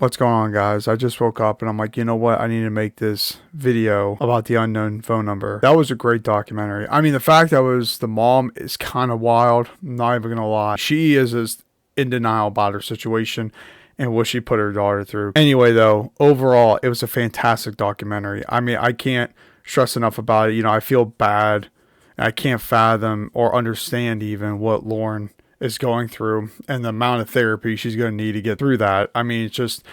What's going on, guys? I just woke up and I'm like, you know what? I need to make this video about the unknown phone number. That was a great documentary. I mean, the fact that was the mom is kind of wild. I'm not even gonna lie. She is as in denial about her situation and what she put her daughter through. Anyway, though, overall, it was a fantastic documentary. I mean, I can't stress enough about it. I feel bad. I can't fathom or understand even what Lauren is going through and the amount of therapy she's going to need to get through that. I mean, it's just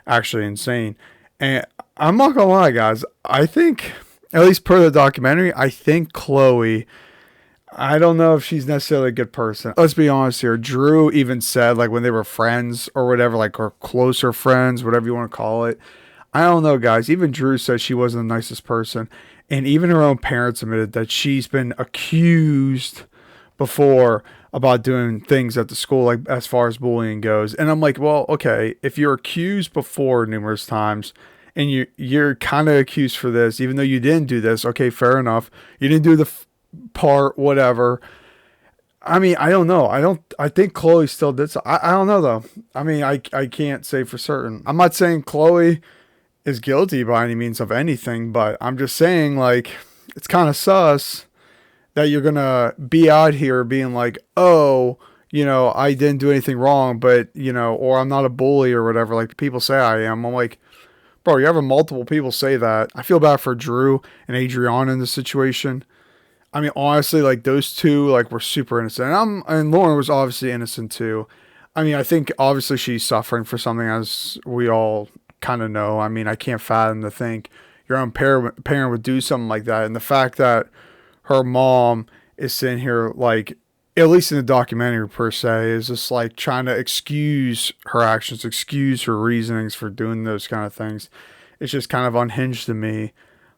actually insane. And I'm not going to lie, guys. I think, at least per the documentary, I think Chloe, I don't know if she's necessarily a good person. Let's be honest here. Drew even said, like, when they were friends or whatever, like, or closer friends, whatever you want to call it. I don't know, guys. Even Drew said she wasn't the nicest person. And even her own parents admitted that she's been accused before about doing things at the school, like as far as bullying goes. And I'm like, well, okay, if you're accused before numerous times and you're kind of accused for this, even though you didn't do this, okay, fair enough. You didn't do the part, whatever. I mean, I don't know. I think Chloe still did so. I don't know though. I mean, I can't say for certain. I'm not saying Chloe is guilty by any means of anything, but I'm just saying, like, it's kind of sus that you're going to be out here being like, oh, I didn't do anything wrong, but, or I'm not a bully or whatever, like people say I am. I'm like, bro, you're having multiple people say that. I feel bad for Drew and Adriana in this situation. I mean, honestly, like those two, like, were super innocent. And Lauren was obviously innocent too. I mean, I think obviously she's suffering for something, as we all kind of know. I mean, I can't fathom to think your own parent would do something like that. And the fact that her mom is sitting here, like, at least in the documentary per se, is just like trying to excuse her actions, excuse her reasonings for doing those kind of things. It's just kind of unhinged to me.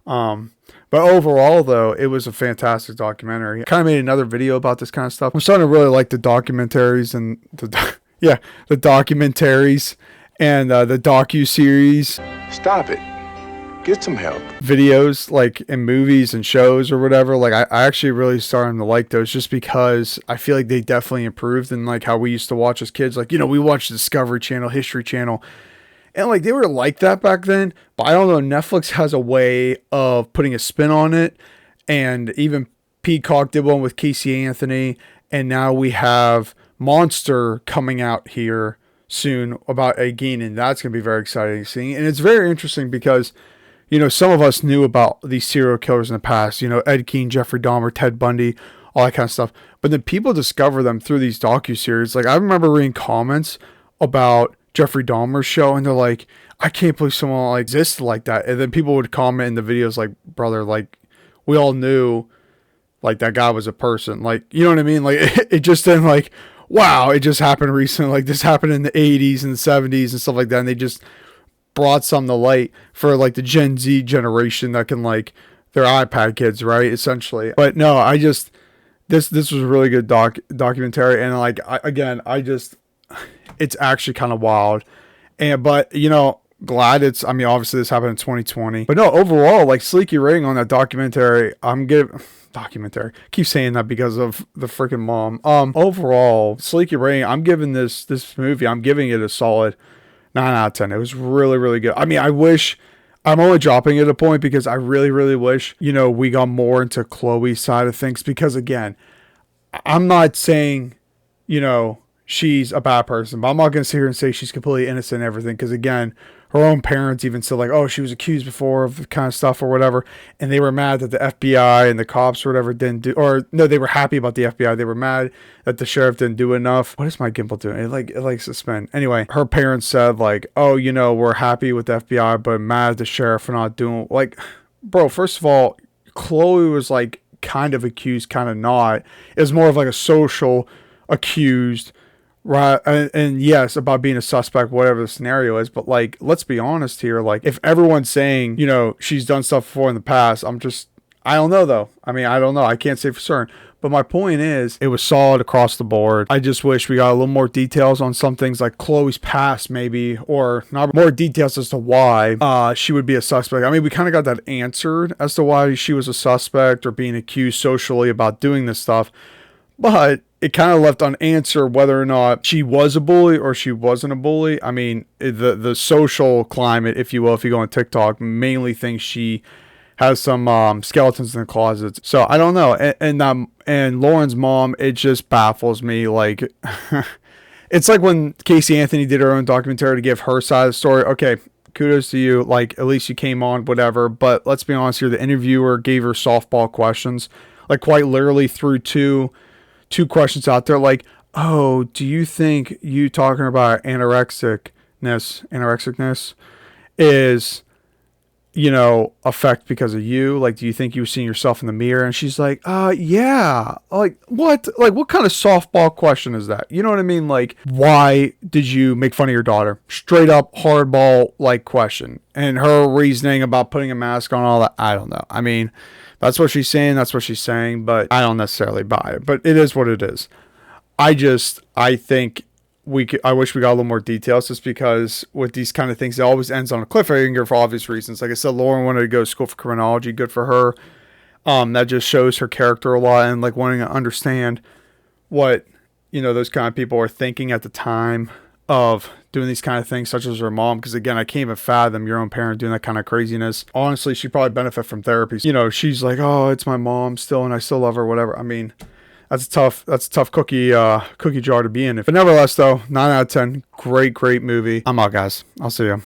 But overall, though, it was a fantastic documentary. I kind of made another video about this kind of stuff. I'm starting to really like the documentaries and the documentaries and the docu-series. Stop it. Get some help. Videos, like in movies and shows or whatever. Like I actually really started to like those just because I feel like they definitely improved than like how we used to watch as kids. Like, we watched Discovery Channel, History Channel, and like they were like that back then. But I don't know, Netflix has a way of putting a spin on it. And even Peacock did one with Casey Anthony. And now we have Monster coming out here soon about a Gein, and that's going to be very exciting to see. And it's very interesting because some of us knew about these serial killers in the past, Ed Gein, Jeffrey Dahmer, Ted Bundy, all that kind of stuff. But then people discover them through these docuseries. Like, I remember reading comments about Jeffrey Dahmer's show, and they're like, I can't believe someone like existed like that. And then people would comment in the videos like, brother, like, we all knew, like, that guy was a person. Like, you know what I mean? Like, it just didn't, like, wow, it just happened recently. Like, this happened in the 80s and the 70s and stuff like that. And they just brought some to light for like the Gen Z generation that can, like, they're iPad kids, right? Essentially. But no, I just, this was a really good documentary. And like, it's actually kind of wild. But glad I mean, obviously this happened in 2020, but no, overall, like, sleeky rating on that documentary. Keep saying that because of the freaking mom. Overall, sleeky rating, I'm giving this movie, I'm giving it a solid 9 out of 10. It was really, really good. I mean, I'm only dropping it a point because I really, really wish, we got more into Chloe's side of things, because again, I'm not saying, she's a bad person, but I'm not going to sit here and say she's completely innocent and everything. Because again, her own parents even said, like, oh, she was accused before of the kind of stuff or whatever. And they were mad that the FBI and the cops or whatever didn't do, or no, they were happy about the FBI. They were mad that the sheriff didn't do enough. What is my gimbal doing? It likes to spin. Anyway, her parents said, like, oh, we're happy with the FBI, but mad at the sheriff for not doing, like, bro, first of all, Chloe was like kind of accused, kind of not. It was more of like a social accused, right? And yes, about being a suspect, whatever the scenario is. But like, let's be honest here. Like, if everyone's saying, she's done stuff before in the past, I don't know though. I mean, I don't know. I can't say for certain. But my point is, it was solid across the board. I just wish we got a little more details on some things, like Chloe's past, maybe, or not more details as to why she would be a suspect. I mean, we kind of got that answered as to why she was a suspect or being accused socially about doing this stuff. But it kind of left unanswered whether or not she was a bully or she wasn't a bully. I mean, the social climate, if you will, if you go on TikTok, mainly thinks she has some skeletons in the closets. So I don't know. And Lauren's mom, it just baffles me. Like, it's like when Casey Anthony did her own documentary to give her side of the story. Okay, kudos to you. Like, at least you came on, whatever. But let's be honest here. The interviewer gave her softball questions. Like, quite literally threw two questions out there. Like, oh, do you think you talking about anorexicness is, affect because of you? Like, do you think you were seeing yourself in the mirror? And she's like, yeah. Like, what? Like, what kind of softball question is that? You know what I mean? Like, why did you make fun of your daughter? Straight up hardball, like, question. And her reasoning about putting a mask on, all that, I don't know. I mean, that's what she's saying. That's what she's saying. But I don't necessarily buy it. But it is what it is. I think I wish we got a little more details, just because with these kind of things, it always ends on a cliffhanger for obvious reasons. Like I said, Lauren wanted to go to school for criminology. Good for her. That just shows her character a lot, and like wanting to understand what, those kind of people are thinking at the time of doing these kind of things, such as her mom. Because again, I can't even fathom your own parent doing that kind of craziness. Honestly, she'd probably benefit from therapy. She's like, oh, it's my mom still, and I still love her, whatever. I mean, that's a tough cookie jar to be in. But nevertheless, though, 9 out of 10. Great movie. I'm out, guys. I'll see you.